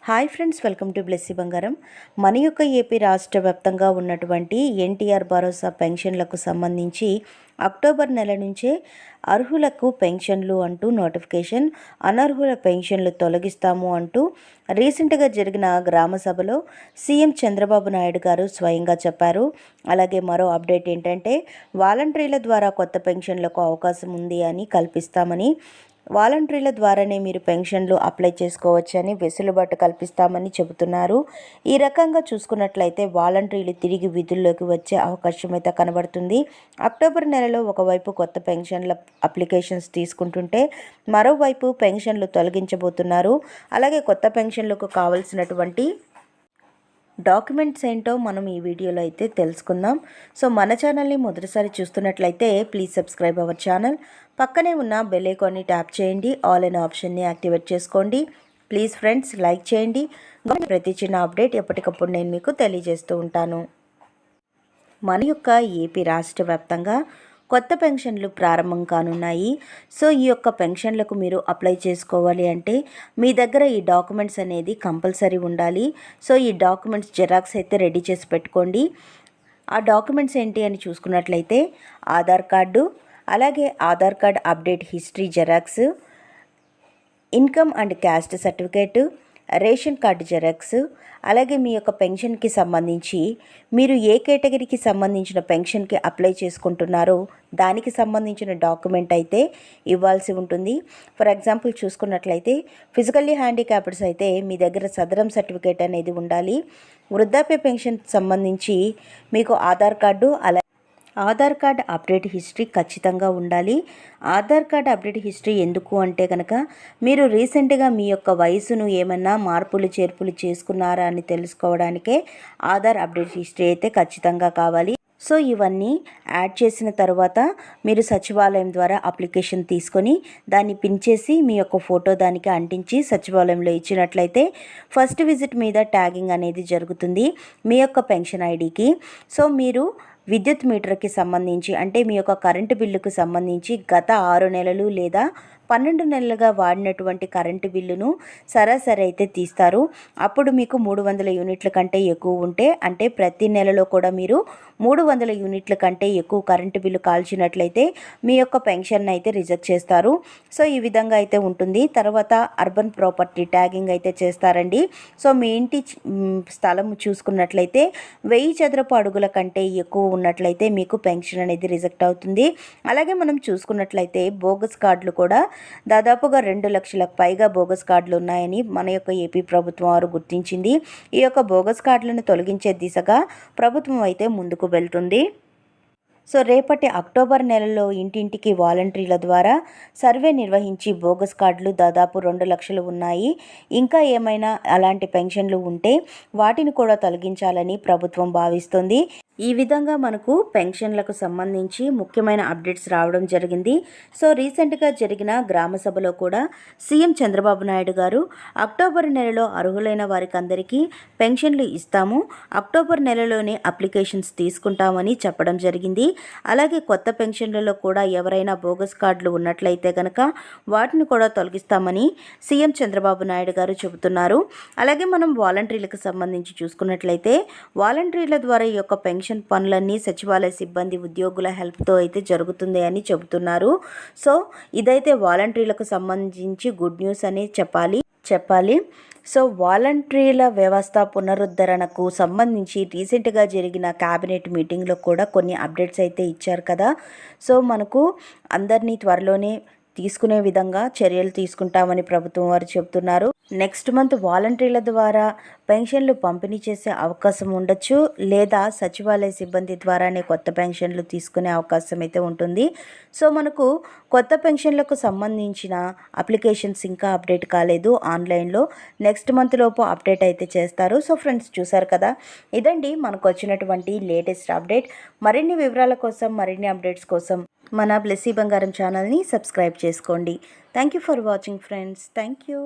Hi friends, welcome to Blessy బంగారం. మన యొక్క ఏపీ రాష్ట్ర వ్యాప్తంగా ఉన్నటువంటి ఎన్టీఆర్ భరోసా పెన్షన్లకు సంబంధించి అక్టోబర్ నెల నుంచే అర్హులకు పెన్షన్లు అంటూ నోటిఫికేషన్, అనర్హుల పెన్షన్లు తొలగిస్తాము అంటూ రీసెంట్గా జరిగిన గ్రామ సభలో సీఎం చంద్రబాబు నాయుడు గారు స్వయంగా చెప్పారు. అలాగే మరో అప్డేట్ ఏంటంటే వాలంటీర్ల ద్వారా కొత్త పెన్షన్లకు అవకాశం ఉంది అని కల్పిస్తామని, వాలంటీర్ల ద్వారానే మీరు పెన్షన్లు అప్లై చేసుకోవచ్చని వెసులుబాటు కల్పిస్తామని చెబుతున్నారు. ఈ రకంగా చూసుకున్నట్లయితే వాలంటీర్లు తిరిగి విధుల్లోకి వచ్చే అవకాశం అయితే కనబడుతుంది. అక్టోబర్ నెలలో ఒకవైపు కొత్త పెన్షన్ల అప్లికేషన్స్ తీసుకుంటుంటే మరోవైపు పెన్షన్లు తొలగించబోతున్నారు. అలాగే కొత్త పెన్షన్లకు కావాల్సినటువంటి డాక్యుమెంట్స్ ఏంటో మనం ఈ వీడియోలో అయితే తెలుసుకుందాం. సో మన ఛానల్ని మొదటిసారి చూస్తున్నట్లయితే ప్లీజ్ సబ్స్క్రైబ్ అవర్ ఛానల్. పక్కనే ఉన్న బెల్ ఐకాన్ని ట్యాప్ చేయండి, ఆల్ అనే ఆప్షన్ని యాక్టివేట్ చేసుకోండి. ప్లీజ్ ఫ్రెండ్స్ లైక్ చేయండి. ప్రతి చిన్న అప్డేట్ ఎప్పటికప్పుడు నేను మీకు తెలియజేస్తూ ఉంటాను. మన యొక్క ఏపీ రాష్ట్ర వ్యాప్తంగా కొత్త పెన్షన్లు ప్రారంభం కానున్నాయి. సో ఈ యొక్క పెన్షన్లకు మీరు అప్లై చేసుకోవాలి అంటే మీ దగ్గర ఈ డాక్యుమెంట్స్ అనేది కంపల్సరీ ఉండాలి. సో ఈ డాక్యుమెంట్స్ జెరాక్స్ అయితే రెడీ చేసి పెట్టుకోండి. ఆ డాక్యుమెంట్స్ ఏంటి అని చూసుకున్నట్లయితే ఆధార్ కార్డు, అలాగే Aadhaar card update history xerox, income and caste certificate, ration card xerox, అలాగే మీ యొక్క పెన్షన్కి సంబంధించి మీరు ఏ కేటగిరీకి సంబంధించిన పెన్షన్కి అప్లై చేసుకుంటున్నారో దానికి సంబంధించిన డాక్యుమెంట్ అయితే ఇవ్వాల్సి ఉంటుంది. ఫర్ ఎగ్జాంపుల్ చూసుకున్నట్లయితే ఫిజికల్లీ హ్యాండిక్యాప్డ్స్ అయితే మీ దగ్గర సదరం సర్టిఫికేట్ అనేది ఉండాలి. వృద్ధాప్య పెన్షన్ సంబంధించి మీకు Aadhaar card, Aadhaar card update history ఖచ్చితంగా ఉండాలి. ఆధార్ కార్డ్ అప్డేట్ హిస్టరీ ఎందుకు అంటే కనుక మీరు రీసెంట్గా మీ యొక్క వయసును ఏమన్నా మార్పులు చేర్పులు చేసుకున్నారా అని తెలుసుకోవడానికే ఆధార్ అప్డేట్ హిస్టరీ అయితే ఖచ్చితంగా కావాలి. సో ఇవన్నీ యాడ్ చేసిన తర్వాత మీరు సచివాలయం ద్వారా అప్లికేషన్ తీసుకొని దాన్ని పిన్ చేసి మీ యొక్క ఫోటో దానికి అంటించి సచివాలయంలో ఇచ్చినట్లయితే ఫస్ట్ విజిట్ మీద ట్యాగింగ్ అనేది జరుగుతుంది మీ యొక్క పెన్షన్ ఐడికి. సో మీరు విద్యుత్ మీటర్కి సంబంధించి అంటే మీ యొక్క కరెంటు బిల్లుకు సంబంధించి గత 6 నెలలు లేదా 12 నెలలుగా వాడినటువంటి కరెంటు బిల్లును సరాసరి అయితే తీస్తారు. అప్పుడు మీకు 300 యూనిట్ల కంటే ఎక్కువ ఉంటే అంటే ప్రతి నెలలో కూడా మీరు 300 యూనిట్ల కంటే ఎక్కువ కరెంటు బిల్లు కాల్చినట్లయితే మీ యొక్క పెన్షన్ అయితే రిజెక్ట్ చేస్తారు. సో ఈ విధంగా అయితే ఉంటుంది. తర్వాత అర్బన్ ప్రాపర్టీ ట్యాగింగ్ అయితే చేస్తారండి. సో మీ ఇంటి స్థలం చూసుకున్నట్లయితే 1000 చదరపు అడుగుల కంటే ఎక్కువ ఉన్నట్లయితే మీకు పెన్షన్ అనేది రిజెక్ట్ అవుతుంది. అలాగే మనం చూసుకున్నట్లయితే బోగస్ కార్డులు కూడా దాదాపుగా 2 లక్షలకు పైగా బోగస్ కార్డులు ఉన్నాయని మన యొక్క ఏపీ ప్రభుత్వం వారు గుర్తించింది. ఈ యొక్క బోగస్ కార్డులను తొలగించే దిశగా ప్రభుత్వం అయితే ముందుకు వెళ్తుంది. సో రేపటి అక్టోబర్ నెలలో ఇంటింటికి వాలంటీర్ల ద్వారా సర్వే నిర్వహించి బోగస్ కార్డులు దాదాపు 2 లక్షలు ఉన్నాయి. ఇంకా ఏమైనా అలాంటి పెన్షన్లు ఉంటే వాటిని కూడా తొలగించాలని ప్రభుత్వం భావిస్తుంది. ఈ విధంగా మనకు పెన్షన్లకు సంబంధించి ముఖ్యమైన అప్డేట్స్ రావడం జరిగింది. సో రీసెంట్గా జరిగిన గ్రామ సభలో కూడా సీఎం చంద్రబాబు నాయుడు గారు అక్టోబర్ నెలలో అర్హులైన వారికి అందరికీ పెన్షన్లు ఇస్తాము, అక్టోబర్ నెలలోనే అప్లికేషన్స్ తీసుకుంటామని చెప్పడం జరిగింది. అలాగే కొత్త పెన్షన్లలో కూడా ఎవరైనా బోగస్ కార్డులు ఉన్నట్లయితే కనుక వాటిని కూడా తొలగిస్తామని సీఎం చంద్రబాబు నాయుడు గారు చెబుతున్నారు. అలాగే మనం వాలంటీర్లకు సంబంధించి చూసుకున్నట్లయితే వాలంటీర్ల ద్వారా ఈ యొక్క పెన్షన్ పనులన్నీ సచివాలయ సిబ్బంది ఉద్యోగుల హెల్ప్తో అయితే జరుగుతుంది అని చెబుతున్నారు. సో ఇదైతే వాలంటీర్లకు సంబంధించి గుడ్ న్యూస్ అని చెప్పాలి. సో వాలంటీర్ల వ్యవస్థ పునరుద్ధరణకు సంబంధించి రీసెంట్గా జరిగిన క్యాబినెట్ మీటింగ్లో కూడా కొన్ని అప్డేట్స్ అయితే ఇచ్చారు కదా. సో మనకు అందరినీ త్వరలోనే తీసుకునే విధంగా చర్యలు తీసుకుంటామని ప్రభుత్వం వారు చెబుతున్నారు. నెక్స్ట్ మంత్ వాలంటీర్ల ద్వారా పెన్షన్లు పంపిణీ చేసే అవకాశం ఉండొచ్చు, లేదా సచివాలయ సిబ్బంది ద్వారానే కొత్త పెన్షన్లు తీసుకునే అవకాశం అయితే ఉంటుంది. సో మనకు కొత్త పెన్షన్లకు సంబంధించిన అప్లికేషన్స్ ఇంకా అప్డేట్ కాలేదు ఆన్లైన్లో. నెక్స్ట్ మంత్ లోపు అప్డేట్ అయితే చేస్తారు. సో ఫ్రెండ్స్ చూసారు కదా, ఇదండి మనకు వచ్చినటువంటి లేటెస్ట్ అప్డేట్. మరిన్ని వివరాల కోసం, మరిన్ని అప్డేట్స్ కోసం మన బ్లెస్సీ బంగారం ఛానల్ని సబ్స్క్రైబ్ చేసుకోండి. Thank you for watching friends. Thank you.